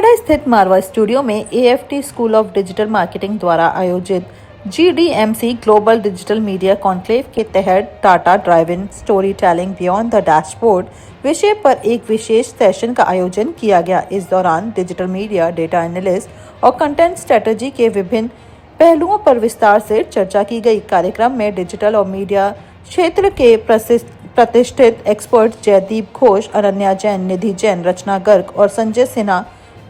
नोएडा स्थित मारवा स्टूडियो में AFT school of digital marketing द्वारा आयोजित जीडीएमसी ग्लोबल डिजिटल मीडिया कॉन्क्लेव के तहत data driven story telling beyond the dashboard विषय पर एक विशेष सेशन का आयोजन किया गया। इस दौरान डिजिटल मीडिया, डेटा एनालिस्ट और कंटेंट स्ट्रेटजी के विभिन्न पहलुओं पर विस्तार से चर्चा की गई। कार्यक्रम में डिजिटल और मीडिया क्षेत्र के प्रतिष्ठित एक्सपर्ट जयदीप घोष, अनन्या जैन, निधि जैन, रचना गर्ग और संजय सिन्हा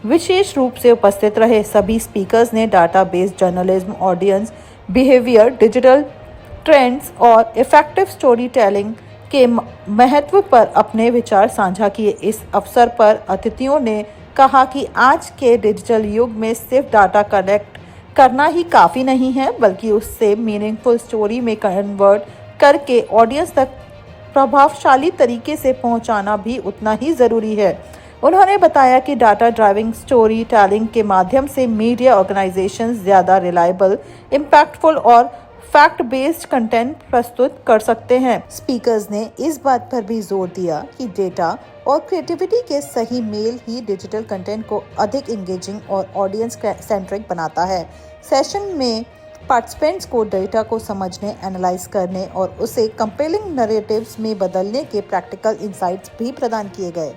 विशेष रूप से उपस्थित रहे। सभी स्पीकर्स ने data based journalism, audience behaviour, digital trends और इफेक्टिव स्टोरी टेलिंग के महत्व पर अपने विचार साझा किए। इस अवसर पर अतिथियों ने कहा कि आज के डिजिटल युग में सिर्फ डाटा कलेक्ट करना ही काफ़ी नहीं है, बल्कि उससे मीनिंगफुल स्टोरी में कन्वर्ट करके ऑडियंस तक प्रभावशाली तरीके से पहुंचाना भी उतना ही ज़रूरी है। उन्होंने बताया कि डाटा ड्राइविंग स्टोरी टेलिंग के माध्यम से मीडिया ऑर्गेनाइजेशंस ज़्यादा रिलायबल, इम्पैक्टफुल और फैक्ट बेस्ड कंटेंट प्रस्तुत कर सकते हैं। स्पीकर्स ने इस बात पर भी जोर दिया कि डेटा और क्रिएटिविटी के सही मेल ही डिजिटल कंटेंट को अधिक इंगेजिंग और ऑडियंस सेंट्रिक बनाता है। सेशन में पार्टिसिपेंट्स को डेटा को समझने, एनालाइज करने और उसे कंपेलिंग नैरेटिव्स में बदलने के प्रैक्टिकल इंसाइट्स भी प्रदान किए गए।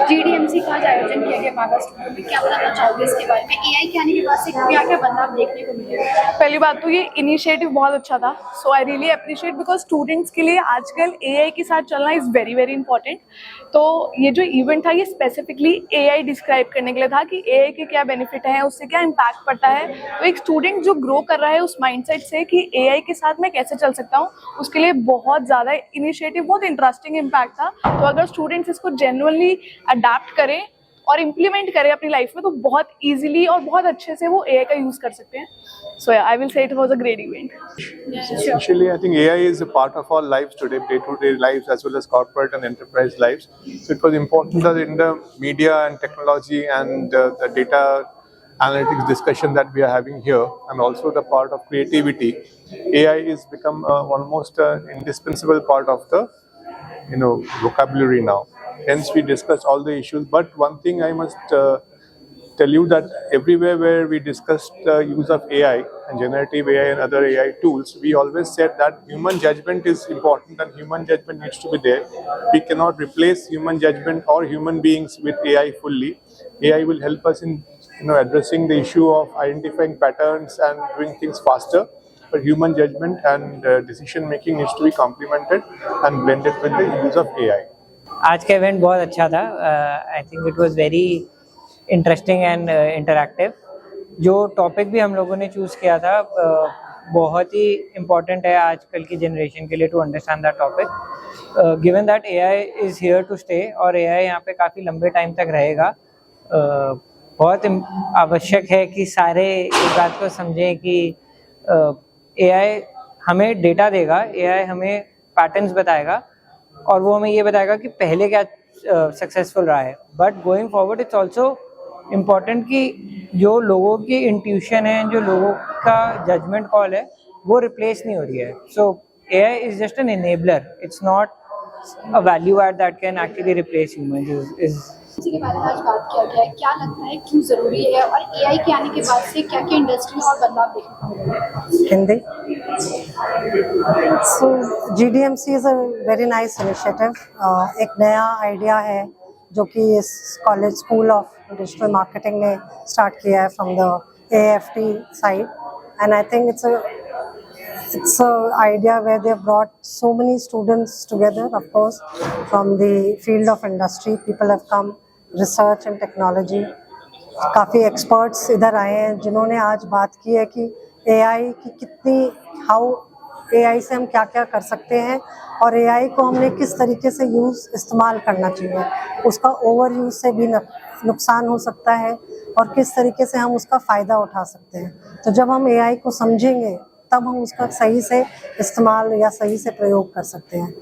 जीडीएमसी का आज आयोजन किया गया मारवा स्टूडियो में, क्या बताना चाहोगे इसके बारे में? एआई के आने के बाद से क्या-क्या बदलाव देखने को मिले? पहली बात तो ये इनिशिएटिव बहुत अच्छा था, so I really appreciate, because students के लिए आजकल एआई के साथ चलना इज़ वेरी वेरी इंपॉर्टेंट। तो ये जो इवेंट था ये स्पेसिफिकली एआई डिस्क्राइब करने के लिए था कि एआई के क्या बेनिफिट हैं, उससे क्या इम्पैक्ट पड़ता है। तो एक स्टूडेंट जो ग्रो कर रहा है उस माइंडसेट से कि एआई के साथ मैं कैसे चल सकता हूँ, उसके लिए बहुत ज़्यादा इनिशिएटिव, बहुत इंटरेस्टिंग इम्पैक्ट था। तो अगर स्टूडेंट्स इसको जेन्युइनली अडैप्ट करें और इम्प्लीमेंट करें अपनी लाइफ में, तो बहुत इजीली और बहुत अच्छे से वो एआई का यूज कर सकते हैं। So I will say it was a great event. Essentially, I think AI is a part of our lives today, day-to-day lives as well as corporate and enterprise lives. So it was important that in the media and technology and the data analytics discussion that we are having here, and also the part of creativity, AI is become almost an indispensable part of the vocabulary now. Hence, we discussed all the issues. But one thing I must tell you that everywhere where we discussed the use of AI and generative AI and other AI tools, we always said that human judgment is important and human judgment needs to be there. We cannot replace human judgment or human beings with AI fully. AI will help us in addressing the issue of identifying patterns and doing things faster. But human judgment and decision making needs to be complemented and blended with the use of AI. आज का event बहुत अच्छा था। I think it was very interesting and interactive. जो topic भी हम लोगों ने चूज़ किया था बहुत ही इम्पॉर्टेंट है आजकल की जनरेशन के लिए to understand that topic, given that AI is here to stay और एआई यहाँ पे काफ़ी लंबे टाइम तक रहेगा। बहुत आवश्यक है कि सारे इस बात को समझें कि एआई हमें डेटा देगा, एआई हमें पैटर्न्स बताएगा और वो हमें ये बताएगा कि पहले क्या सक्सेसफुल रहा है। But going forward it's also important कि जो लोगों की इंट्यूशन है, जो लोगों का जजमेंट कॉल है, वो रिप्लेस नहीं हो रही है। So AI is just an enabler, it's not a value add that can actually replace humans. इसी के बारे में आज बात किया गया है, क्या लगता है क्यों ज़रूरी है और एआई के आने के बाद से क्या-क्या इंडस्ट्री में और बदलाव देखने को मिलेंगे? Hindi. So GDMC is a very nice initiative. एक नया आइडिया है जो कि इस college school of digital marketing ने स्टार्ट किया है from the AFT side, and I think it's an idea where they have brought so many students together. Of course, from the field of industry, people have come, research and technology. काफ़ी experts इधर आए हैं जिन्होंने आज बात की है कि AI की कितनी AI से हम क्या क्या कर सकते हैं और AI को हमने किस तरीके से इस्तेमाल करना चाहिए, उसका ओवर यूज से भी नुकसान हो सकता है और किस तरीके से हम उसका फ़ायदा उठा सकते हैं। तो जब हम AI को समझेंगे तब हम उसका सही से इस्तेमाल या सही से प्रयोग कर सकते हैं।